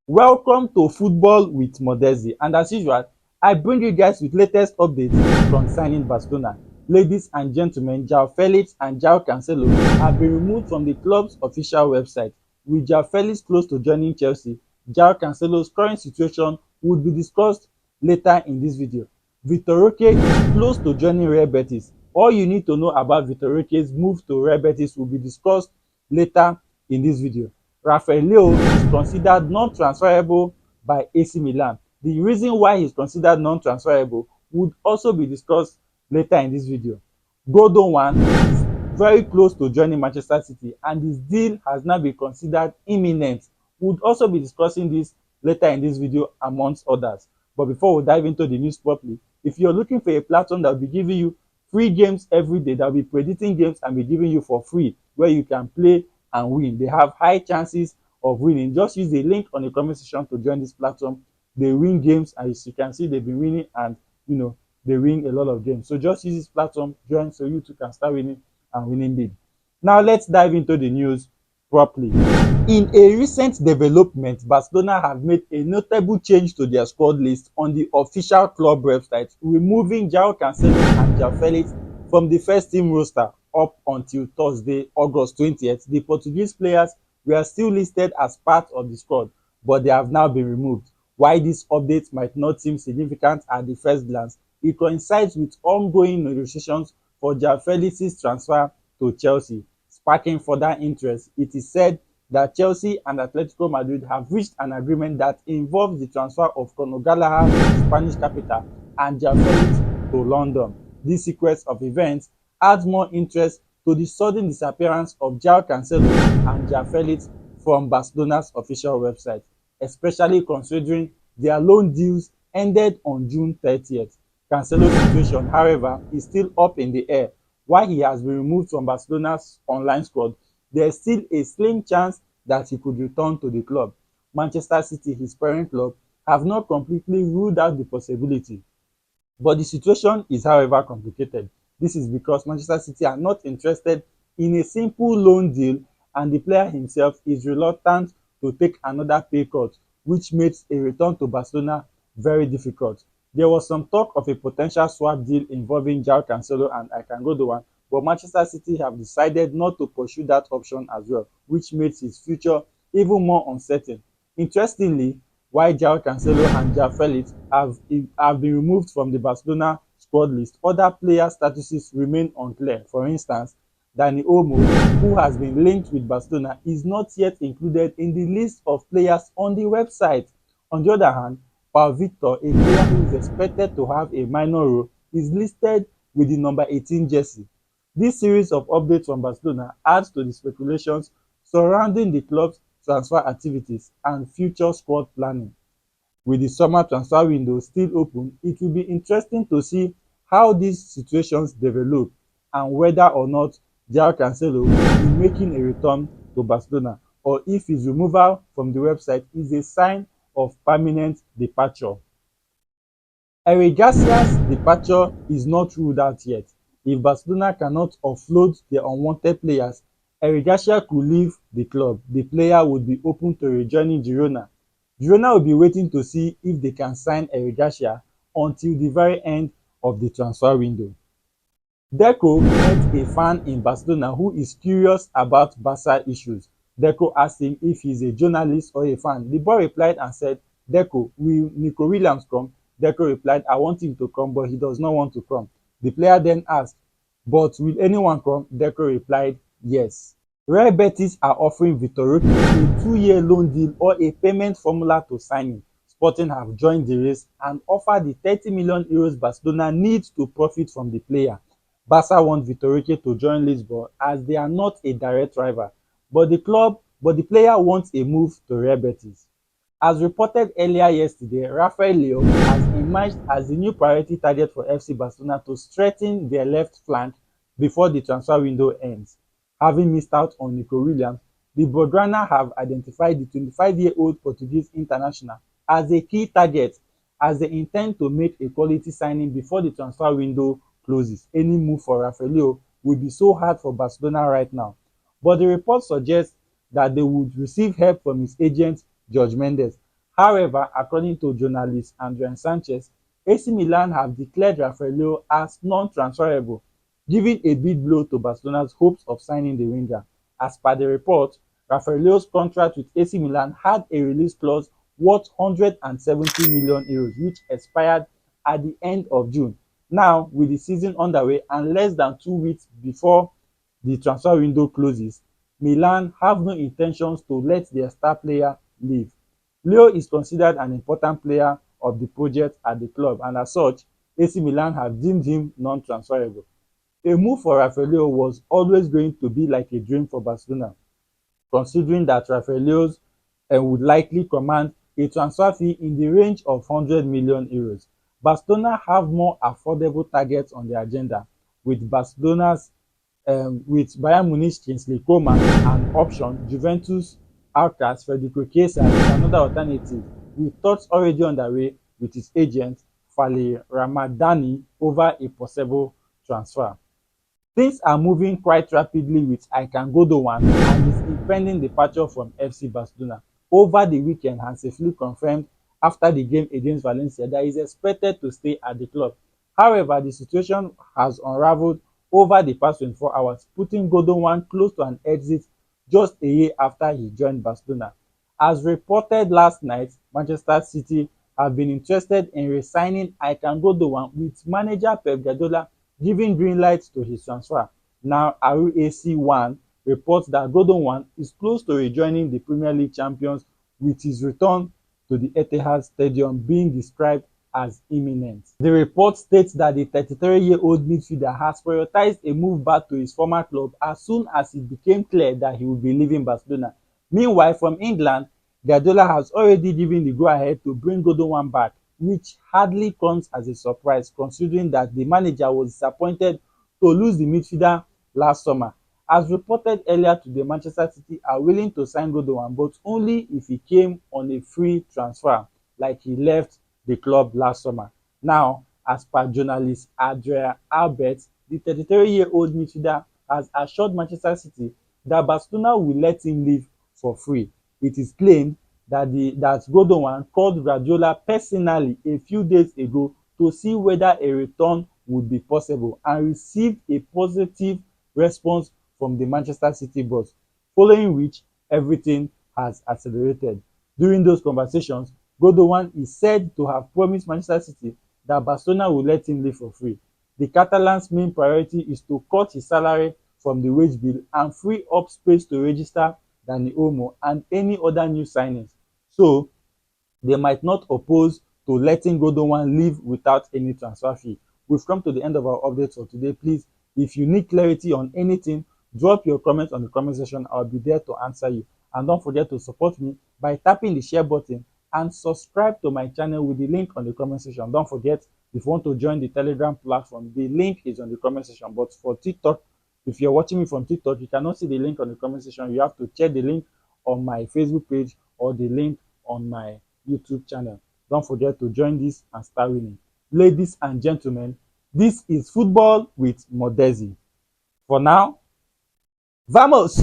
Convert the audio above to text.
Welcome to Football with Modezi, and as usual, I bring you guys with latest updates concerning Barcelona. Ladies and gentlemen, Joao Felix and Joao Cancelo have been removed from the club's official website. With Joao Felix close to joining Chelsea, Joao Cancelo's current situation would be discussed later in this video. Vitor Roque is close to joining Real Betis. All you need to know about Vitor Roque's move to Real Betis will be discussed later in this video. Rafael is considered non-transferable by AC Milan. The reason why he's considered non-transferable would also be discussed later in this video. Gundogan is very close to joining Manchester City and his deal has now been considered imminent. We'll also be discussing this later in this video amongst others. But before we dive into the news properly, if you're looking for a platform that will be giving you free games every day, that will be predicting games and be giving you for free, where you can play and win, they have high chances of winning. Just use the link on the comment section to join this platform. They win games, and as you can see, they've been winning, and they win a lot of games. So just use this platform, join, so you too can start winning and winning big. Now let's dive into the news properly. In a recent development, Barcelona have made a notable change to their squad list on the official club website, removing Joao Cancelo and Joao Felix from the first team roster. Up until Thursday, August 20th, the Portuguese players were still listed as part of the squad, but they have now been removed. While this update might not seem significant at the first glance, it coincides with ongoing negotiations for Joao Felix's transfer to Chelsea, sparking further interest. It is said that Chelsea and Atletico Madrid have reached an agreement that involves the transfer of Conor Gallagher to the Spanish capital and Joao Felix to London. This sequence of events adds more interest to the sudden disappearance of Joao Cancelo and Joao Felix from Barcelona's official website, especially considering their loan deals ended on June 30th. Cancelo's situation, however, is still up in the air. While he has been removed from Barcelona's online squad, there is still a slim chance that he could return to the club. Manchester City, his parent club, have not completely ruled out the possibility. But the situation is, however, complicated. This is because Manchester City are not interested in a simple loan deal, and the player himself is reluctant to take another pay cut, which makes a return to Barcelona very difficult. There was some talk of a potential swap deal involving Joao Cancelo and Ilkay Gundogan, but Manchester City have decided not to pursue that option as well, which makes his future even more uncertain. Interestingly, while Joao Cancelo and Joao Felix have been removed from the Barcelona squad list, other player statuses remain unclear. For instance, Dani Olmo, who has been linked with Barcelona, is not yet included in the list of players on the website. On the other hand, Pau Victor, a player who is expected to have a minor role, is listed with the number 18 jersey. This series of updates from Barcelona adds to the speculations surrounding the club's transfer activities and future squad planning. With the summer transfer window still open, it will be interesting to see how these situations develop and whether or not Joao Cancelo will be making a return to Barcelona, or if his removal from the website is a sign of permanent departure. Eric Garcia's departure is not ruled out yet. If Barcelona cannot offload their unwanted players, Eric Garcia could leave the club. The player would be open to rejoining Girona. Girona will be waiting to see if they can sign Eric Garcia until the very end of the transfer window. Deco met a fan in Barcelona who is curious about Barca issues. Deco asked him if he's a journalist or a fan. The boy replied and said, "Deco, will Nico Williams come?" Deco replied, "I want him to come, but he does not want to come." The player then asked, "But will anyone come?" Deco replied, "Yes." Real Betis are offering Vitor Roque a 2-year loan deal or a payment formula to sign him. Sporting have joined the race and offer the 30 million euros Barcelona needs to profit from the player. Barca want Vitor Roque to join Lisbon as they are not a direct rival, but the player wants a move to Real Betis. As reported earlier yesterday, Rafael Leao has emerged as the new priority target for FC Barcelona to strengthen their left flank before the transfer window ends. Having missed out on Nico Williams, the Blaugrana have identified the 25-year-old Portuguese international as a key target, as they intend to make a quality signing before the transfer window closes. Any move for Rafael will be so hard for Barcelona right now, but the report suggests that they would receive help from his agent Jorge Mendes, However, according to journalist Adrian Sanchez, AC Milan have declared Rafael as non-transferable, giving a big blow to Barcelona's hopes of signing the winger. As per the report, Rafael's contract with AC Milan had a release clause worth €170 million, which expired at the end of June. Now, with the season underway and less than 2 weeks before the transfer window closes, Milan have no intentions to let their star player leave. Leo is considered an important player of the project at the club, and as such, AC Milan have deemed him non-transferable. A move for Rafael was always going to be like a dream for Barcelona, considering that Rafael would likely command a transfer fee in the range of €100 million. Barcelona have more affordable targets on their agenda, with Bayern Munich Kingsley Coman an option. Juventus outcast Federico Chiesa is another alternative, with talks already underway with his agent Fali Ramadani over a possible transfer. Things are moving quite rapidly with Ilkay Gundogan and his impending departure from FC Barcelona. Over the weekend, Hansi Flick confirmed after the game against Valencia that he is expected to stay at the club. However, the situation has unraveled over the past 24 hours, putting Gundogan close to an exit just a year after he joined Barcelona. As reported last night, Manchester City have been interested in re-signing Ilkay Gundogan, with manager Pep Guardiola giving green light to his transfer. Now, RAC1 reports that Gundogan is close to rejoining the Premier League champions, with his return to the Etihad Stadium being described as imminent. The report states that the 33-year-old midfielder has prioritized a move back to his former club as soon as it became clear that he would be leaving Barcelona. Meanwhile, from England, Guardiola has already given the go-ahead to bring Gundogan back, which hardly comes as a surprise considering that the manager was disappointed to lose the midfielder last summer. As reported earlier today, Manchester City are willing to sign Gundogan, but only if he came on a free transfer like he left the club last summer. Now, as per journalist Adrian Albert, the 33-year-old midfielder has assured Manchester City that Barcelona will let him leave for free. It is claimed that Gundogan called Guardiola personally a few days ago to see whether a return would be possible, and received a positive response from the Manchester City boss, following which everything has accelerated. During those conversations, Gundogan is said to have promised Manchester City that Barcelona will let him leave for free. The Catalan's main priority is to cut his salary from the wage bill and free up space to register Dani Olmo and any other new signings. So, they might not oppose to letting Gundogan leave without any transfer fee. We've come to the end of our update for today. Please, if you need clarity on anything, drop your comments on the comment section. I'll be there to answer you. And don't forget to support me by tapping the share button and subscribe to my channel with the link on the comment section. Don't forget, if you want to join the Telegram platform, the link is on the comment section. But for TikTok, if you're watching me from TikTok, you cannot see the link on the comment section. You have to check the link on my Facebook page or the link on my YouTube channel. Don't forget to join this and start winning. Ladies and gentlemen, this is Football with Modezi. For now, vamos!